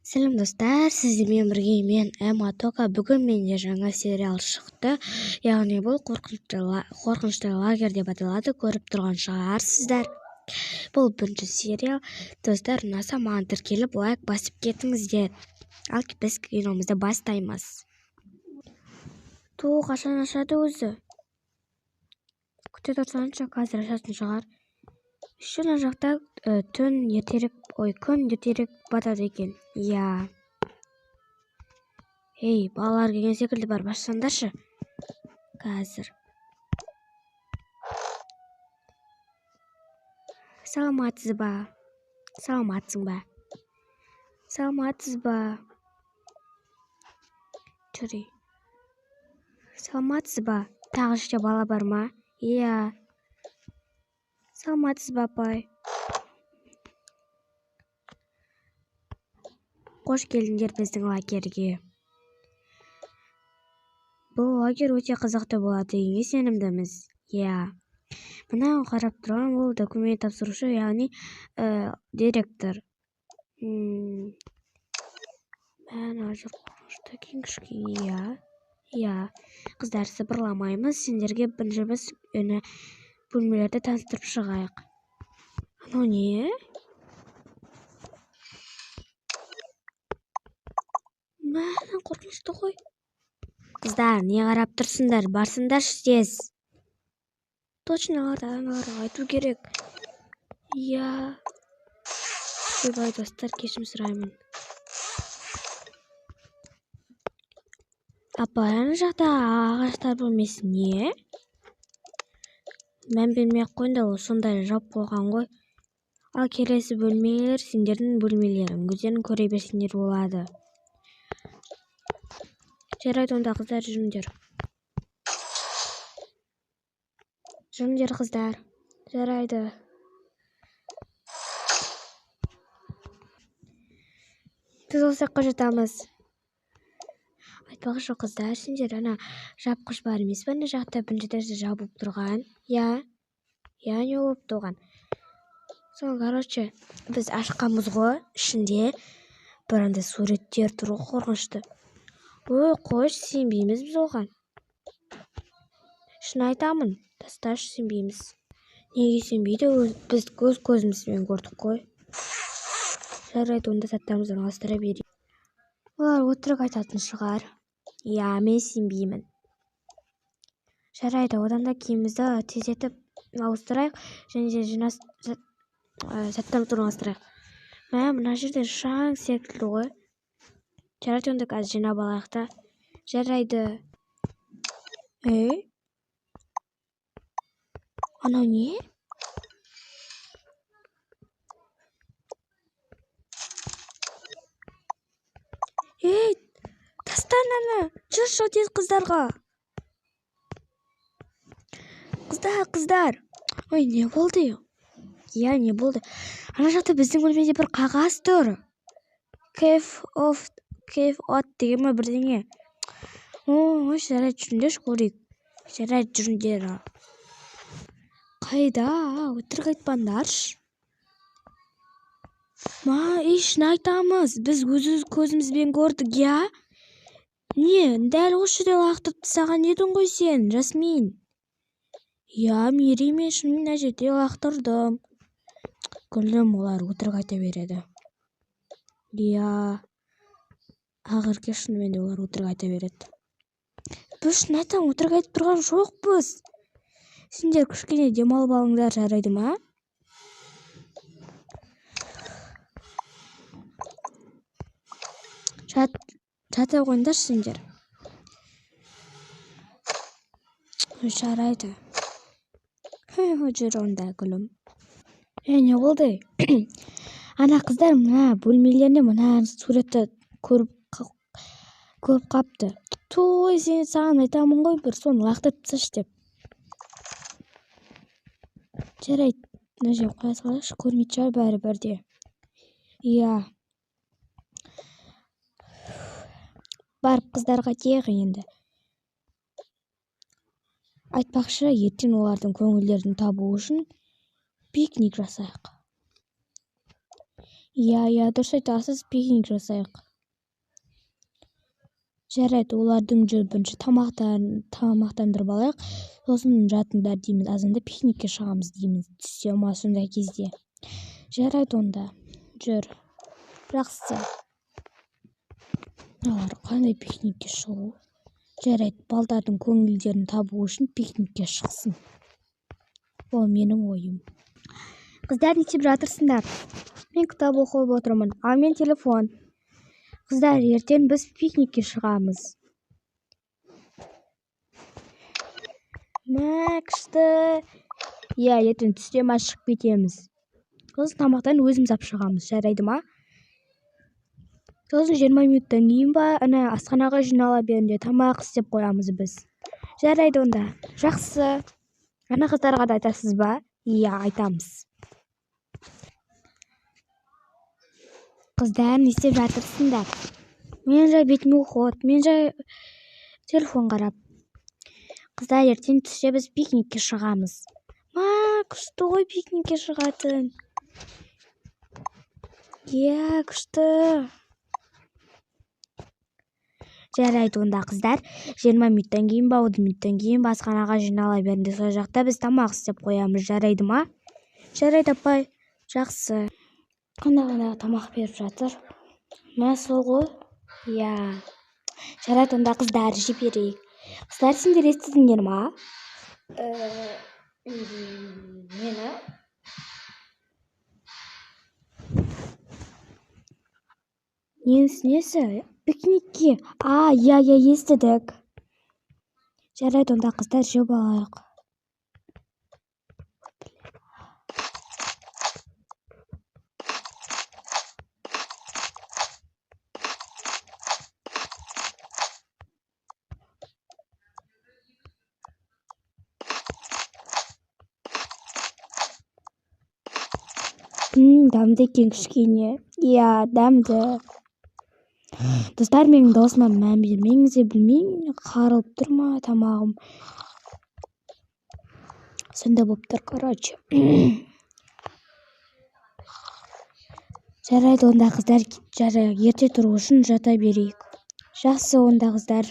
Сәлем достар, сіздермен бірге мен Эмма Тока. Бүгін менде жаңа сериал шықты. Яғни бұл қорқынышты лагерь деп аталады. Көріп тұрған шығарсыздар. Бұл бірінші сериал. Достар, ұнаса маған тіркеліп лайк басып кетіңіздер. Ал біз киномызды бастаймыз. Қашан ашады өзі? Күте тұрсаңшы, қазір ашатын шығар. Шын жақта күн ертерек батады екен. Иә. Ей, балалар келген секілді бар, бассаңдаршы. Қазір. Саламатсыз ба? Саламатсың ба? Саламатсыз ба? Жүре. Саламатсыз ба? Тағы іште бала бар ма? Иә. Саламатсыз ба, апай? Қош келдіңдер біздің лагерьге. Бұл лагерь өте қызықты болады деген сенімдіміз. Иә. Мына қарап тұрған ол документ тапсырушы, яғни директор. Мән ажыр қорқынышты кең. Иә. Қыздар, сыбырламаймыз. Сендерге бірінші бөлмелерді таныстырып шығайық. Анау не? Мән қорқынышты ғой. Қыздар, не қарап тұрсыңдар? Барсыңдар тез. Точно адамдарға айту керек. Иә. Ойбай, достар, кешірім сұраймын. Апа, ана жақта ағаштар бөлмесі не? Мән бермей-ақ қойыңдар, ол сондай жауып қойған ғой. Ал келесі бөлмелер сендердің бөлмелерің. Өздерің көре берсеңдер болады. Жарайды, онда қыздар, жүріңдер. Жүріңдер, қыздар. Жарайды. Біз осы жаққа жатамыз. Айтпақшы, қыздар, сендер ана жапқыш бар емес пе? Ана жақта бірінші дәрісі жабылып тұрған. Иә. Иә, не болып тұрған? Сол, короче, біз ашқанбыз ғой, ішінде бірінде суреттер тұру қорқынышты. Ой, қош, сенбейміз біз оған. Шын айтамын, тасташы, сенбейміз. Неге сенбейді? Біз көзімізбен көрдік қой. Жарайды, онда заттарымызды орналастыра берейік. Олар өтірік айтатын шығар. Иә, мен сенбеймін. Жарайды, одан да киімімізді тездетіп ауыстырайық, және заттарымызды орналастырайық. Мына жерде шаң секілді ғой. Жарайды, онда қазір жинап алайық та. Жарайды. Анау не? Тастан ана. Жүрші тез қыздарға. Қыздар. Ой, не болды? Иә, не болды? Ана жақта біздің бөлмеде бір қағаз тұр. Cave от деген ме бірдеңе. Ой, жарайды, жүріңдер көрейік. Жарайды, жүріңдер. Қайда? Өтірік айтпаңдаршы. Шын айтамыз. Біз көзімізбен көрдік, иә? Не, дәл осы жерде лақтырып тастаған едің ғой сен, Жасмин. Иә, Мери, мен шынымен мына жерде лақтырдым. Күлдім, олар өтірік айта береді. Иә. Ақырғы шынымен де олар өтірік айта береді. Біз шын айтам, өтірік айтып тұрған жоқпыз. Сендер кішкене демалып алыңдар, жарайды ма? Жата қойыңдар сендер. Жарайды. Жүр онда, күлім. Не болды? Ана қыздар мына бөлмелеріне мына суретті көріп қапты. Той, саған айтамын ғой, бір соны лақтырып тасташы деп. Жарайды, мына жерге қоя салайықшы, көрмейді шығар бәрібір де. Иә. Барып қыздарға тиейік енді. Айтпақшы, ертең олардың көңілдерін табу үшін пикник жасайық. Иә, дұрыс айтасыз, пикник жасайық. Жарайды, олардың бірінші тамақтандырып алайық, сосын жатыңдар дейміз, азанда пикникке шығамыз дейміз, түсте ма сондай кезде. Жарайды онда, жүр. Жақсы. Олар қандай пикникке шығу? Жарайды, балдардың көңілдерін табу үшін пикникке шықсын. Ол менің ойым. Қыздар, не істеп жатырсыңдар? Мен кітап оқып отырмын, ал мен телефон. Қыздар, ертең біз пикникке шығамыз. Күшті. Иә, ертең түсте ма шығып кетеміз. Сосын тамақтан өзіміз алып шығамыз, жарайды ма? Сосын 20 минуттан кейін ба, асханаға жинала беріңдер, тамақ істеп қоямыз біз. Жарайды онда. Жақсы. Қыздарға да айтасыз ба? Иә, айтамыз. Қыздар, не істеп жатырсыңдар? Мен жай бетіме ұйқы, мен жай телефон қарап. Қыздар, ертең түсте біз пикникке шығамыз. Күшті ғой пикникке шығатын. Иә, күшті. Жарайды онда, қыздар. 20 минуттан кейін ба, 30 минуттан кейін асханаға жинала беріңдер. Сол жақта біз тамақ істеп қоямыз, жарайды ма? Жарайды апай. Жақсы. Қандай тамақ беріп жатыр? Сол ғой? Иә. Жарайды онда, қыздар, жіберейік. Қыздар, сендер естідіңдер ма? Нені? Несі? Пикникке. Иә, естідік. Жарайды онда, қыздар, жеп алайық. Дәмді екен кішкене. Иә, дәмді. Достар, менің даусыма мән бермеңіздер, білмеймін, қарылып тұр ма тамағым. Сонда болып тұр, короче. Жарайды онда, қыздар, ерте тұру үшін жата берейік. Жақсы онда, қыздар.